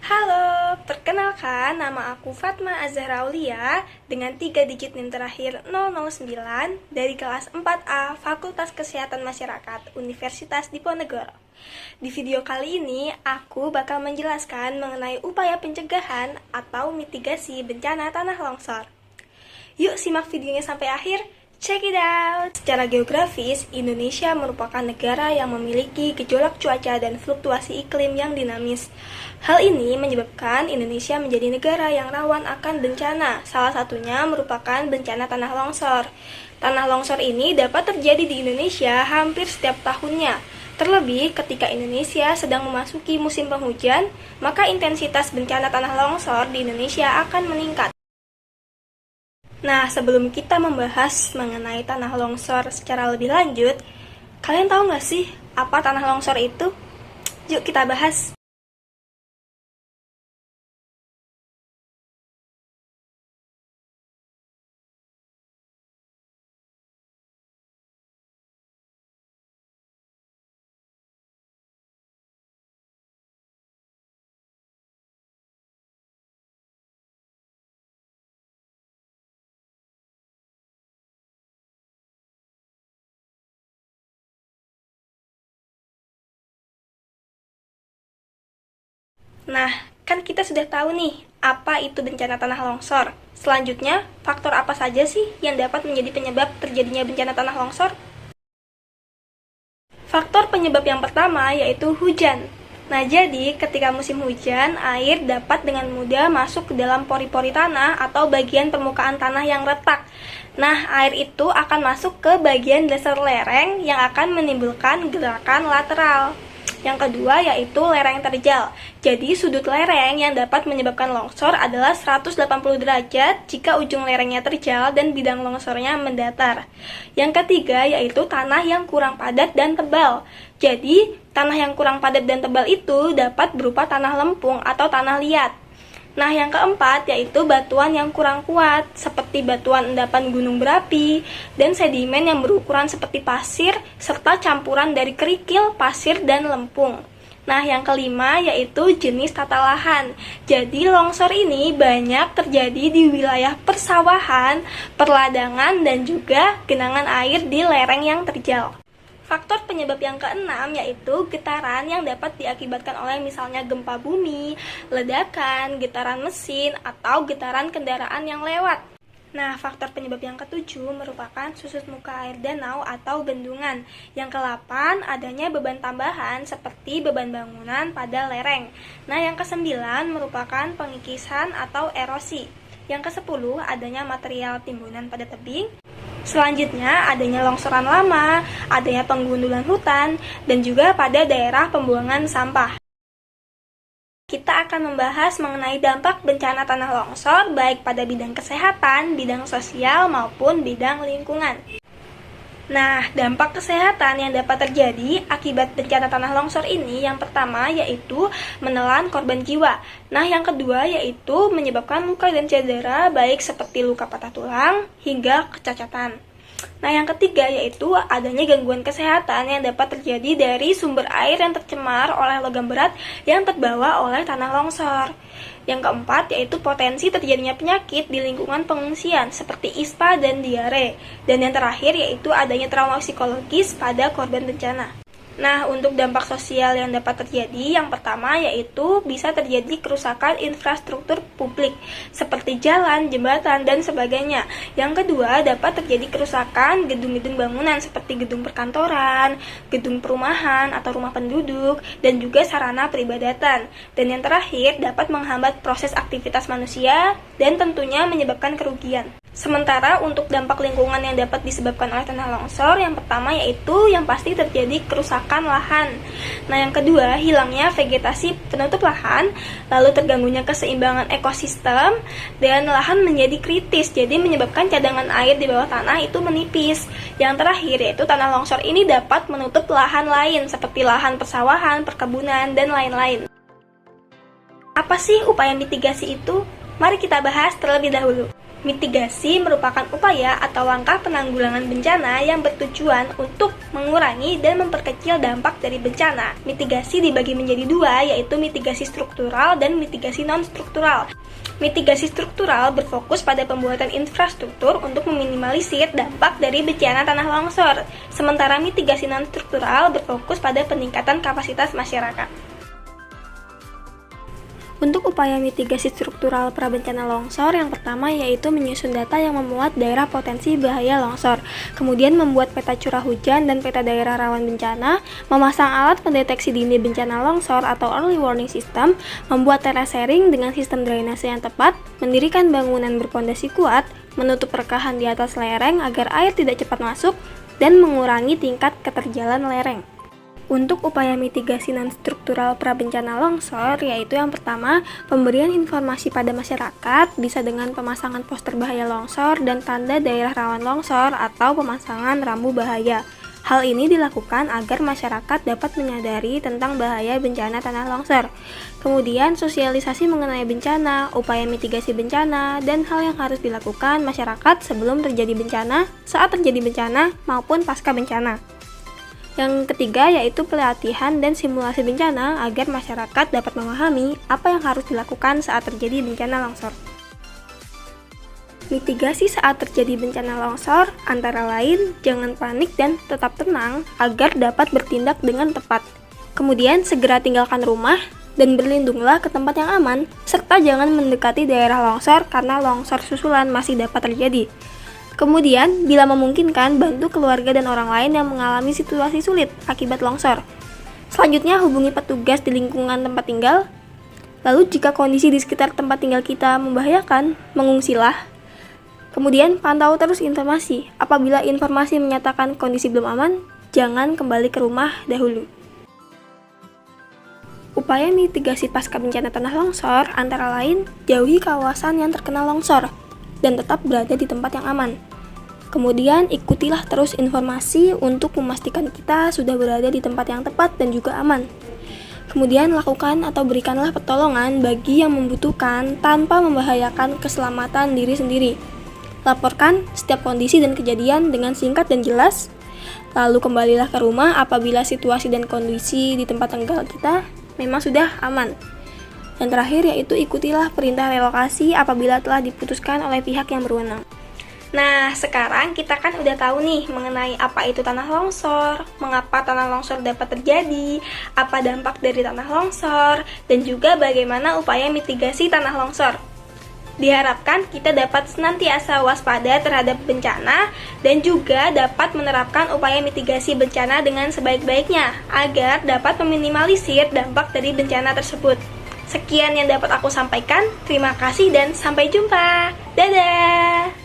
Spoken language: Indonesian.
Halo, perkenalkan nama aku Fatma Azhara Aulia dengan 3 digit NIM terakhir 009 dari kelas 4A Fakultas Kesehatan Masyarakat Universitas Diponegoro. Di video kali ini, aku bakal menjelaskan mengenai upaya pencegahan atau mitigasi bencana tanah longsor. Yuk simak videonya sampai akhir. Check it out! Secara geografis, Indonesia merupakan negara yang memiliki gejolak cuaca dan fluktuasi iklim yang dinamis. Hal ini menyebabkan Indonesia menjadi negara yang rawan akan bencana. Salah satunya merupakan bencana tanah longsor. Tanah longsor ini dapat terjadi di Indonesia hampir setiap tahunnya. Terlebih ketika Indonesia sedang memasuki musim penghujan, maka intensitas bencana tanah longsor di Indonesia akan meningkat. Nah, sebelum kita membahas mengenai tanah longsor secara lebih lanjut, kalian tahu nggak sih apa tanah longsor itu? Yuk kita bahas. Nah, kan kita sudah tahu nih apa itu bencana tanah longsor. Selanjutnya, faktor apa saja sih yang dapat menjadi penyebab terjadinya bencana tanah longsor? Faktor penyebab yang pertama yaitu hujan. Nah, jadi ketika musim hujan, air dapat dengan mudah masuk ke dalam pori-pori tanah atau bagian permukaan tanah yang retak. Nah, air itu akan masuk ke bagian dasar lereng yang akan menimbulkan gerakan lateral. Yang kedua yaitu lereng terjal. Jadi sudut lereng yang dapat menyebabkan longsor adalah 180 derajat jika ujung lerengnya terjal dan bidang longsornya mendatar. Yang ketiga yaitu tanah yang kurang padat dan tebal. Jadi tanah yang kurang padat dan tebal itu dapat berupa tanah lempung atau tanah liat. Nah, yang keempat yaitu batuan yang kurang kuat, seperti batuan endapan gunung berapi, dan sedimen yang berukuran seperti pasir, serta campuran dari kerikil, pasir, dan lempung. Nah, yang kelima yaitu jenis tata lahan. Jadi, longsor ini banyak terjadi di wilayah persawahan, perladangan, dan juga genangan air di lereng yang terjal. Faktor penyebab yang keenam yaitu getaran yang dapat diakibatkan oleh misalnya gempa bumi, ledakan, getaran mesin, atau getaran kendaraan yang lewat. Nah, faktor penyebab yang ketujuh merupakan susut muka air danau atau bendungan. Yang ke-8 adanya beban tambahan seperti beban bangunan pada lereng. Nah, yang ke-9 merupakan pengikisan atau erosi. Yang ke-10 adanya material timbunan pada tebing. Selanjutnya, adanya longsoran lama, adanya penggundulan hutan, dan juga pada daerah pembuangan sampah. Kita akan membahas mengenai dampak bencana tanah longsor baik pada bidang kesehatan, bidang sosial, maupun bidang lingkungan. Nah, dampak kesehatan yang dapat terjadi akibat bencana tanah longsor ini yang pertama yaitu menelan korban jiwa. Nah, yang kedua yaitu menyebabkan luka dan cedera baik seperti luka patah tulang hingga kecacatan. Nah, yang ketiga yaitu adanya gangguan kesehatan yang dapat terjadi dari sumber air yang tercemar oleh logam berat yang terbawa oleh tanah longsor. Yang keempat yaitu potensi terjadinya penyakit di lingkungan pengungsian seperti ispa dan diare. Dan yang terakhir yaitu adanya trauma psikologis pada korban bencana. Nah, untuk dampak sosial yang dapat terjadi, yang pertama yaitu bisa terjadi kerusakan infrastruktur publik seperti jalan, jembatan, dan sebagainya. Yang kedua, dapat terjadi kerusakan gedung-gedung bangunan seperti gedung perkantoran, gedung perumahan atau rumah penduduk, dan juga sarana peribadatan. Dan yang terakhir, dapat menghambat proses aktivitas manusia dan tentunya menyebabkan kerugian. Sementara untuk dampak lingkungan yang dapat disebabkan oleh tanah longsor, yang pertama yaitu yang pasti terjadi kerusakan lahan. Nah, yang kedua, hilangnya vegetasi penutup lahan, lalu terganggunya keseimbangan ekosistem, dan lahan menjadi kritis, jadi menyebabkan cadangan air di bawah tanah itu menipis. Yang terakhir yaitu tanah longsor ini dapat menutup lahan lain, seperti lahan persawahan, perkebunan, dan lain-lain. Apa sih upaya mitigasi itu? Mari kita bahas terlebih dahulu. Mitigasi merupakan upaya atau langkah penanggulangan bencana yang bertujuan untuk mengurangi dan memperkecil dampak dari bencana. Mitigasi dibagi menjadi dua, yaitu mitigasi struktural dan mitigasi non-struktural. Mitigasi struktural berfokus pada pembuatan infrastruktur untuk meminimalisir dampak dari bencana tanah longsor, sementara mitigasi non-struktural berfokus pada peningkatan kapasitas masyarakat. Untuk upaya mitigasi struktural prabencana longsor, yang pertama yaitu menyusun data yang memuat daerah potensi bahaya longsor, kemudian membuat peta curah hujan dan peta daerah rawan bencana, memasang alat pendeteksi dini bencana longsor atau early warning system, membuat terasering dengan sistem drainase yang tepat, mendirikan bangunan berpondasi kuat, menutup rekahan di atas lereng agar air tidak cepat masuk, dan mengurangi tingkat keterjalan lereng. Untuk upaya mitigasi non-struktural prabencana longsor, yaitu yang pertama, pemberian informasi pada masyarakat bisa dengan pemasangan poster bahaya longsor dan tanda daerah rawan longsor atau pemasangan rambu bahaya. Hal ini dilakukan agar masyarakat dapat menyadari tentang bahaya bencana tanah longsor. Kemudian, sosialisasi mengenai bencana, upaya mitigasi bencana, dan hal yang harus dilakukan masyarakat sebelum terjadi bencana, saat terjadi bencana, maupun pasca bencana. Yang ketiga yaitu pelatihan dan simulasi bencana agar masyarakat dapat memahami apa yang harus dilakukan saat terjadi bencana longsor. Mitigasi saat terjadi bencana longsor antara lain jangan panik dan tetap tenang agar dapat bertindak dengan tepat. Kemudian segera tinggalkan rumah dan berlindunglah ke tempat yang aman, serta jangan mendekati daerah longsor karena longsor susulan masih dapat terjadi. Kemudian, bila memungkinkan, bantu keluarga dan orang lain yang mengalami situasi sulit akibat longsor. Selanjutnya, hubungi petugas di lingkungan tempat tinggal. Lalu, jika kondisi di sekitar tempat tinggal kita membahayakan, mengungsilah. Kemudian, pantau terus informasi. Apabila informasi menyatakan kondisi belum aman, jangan kembali ke rumah dahulu. Upaya mitigasi pasca bencana tanah longsor antara lain, jauhi kawasan yang terkena longsor dan tetap berada di tempat yang aman. Kemudian ikutilah terus informasi untuk memastikan kita sudah berada di tempat yang tepat dan juga aman. Kemudian lakukan atau berikanlah pertolongan bagi yang membutuhkan tanpa membahayakan keselamatan diri sendiri. Laporkan setiap kondisi dan kejadian dengan singkat dan jelas. Lalu kembalilah ke rumah apabila situasi dan kondisi di tempat tinggal kita memang sudah aman. Dan terakhir yaitu ikutilah perintah relokasi apabila telah diputuskan oleh pihak yang berwenang. Nah, sekarang kita kan udah tahu nih mengenai apa itu tanah longsor, mengapa tanah longsor dapat terjadi, apa dampak dari tanah longsor, dan juga bagaimana upaya mitigasi tanah longsor. Diharapkan kita dapat senantiasa waspada terhadap bencana dan juga dapat menerapkan upaya mitigasi bencana dengan sebaik-baiknya agar dapat meminimalisir dampak dari bencana tersebut. Sekian yang dapat aku sampaikan. Terima kasih dan sampai jumpa. Dadah!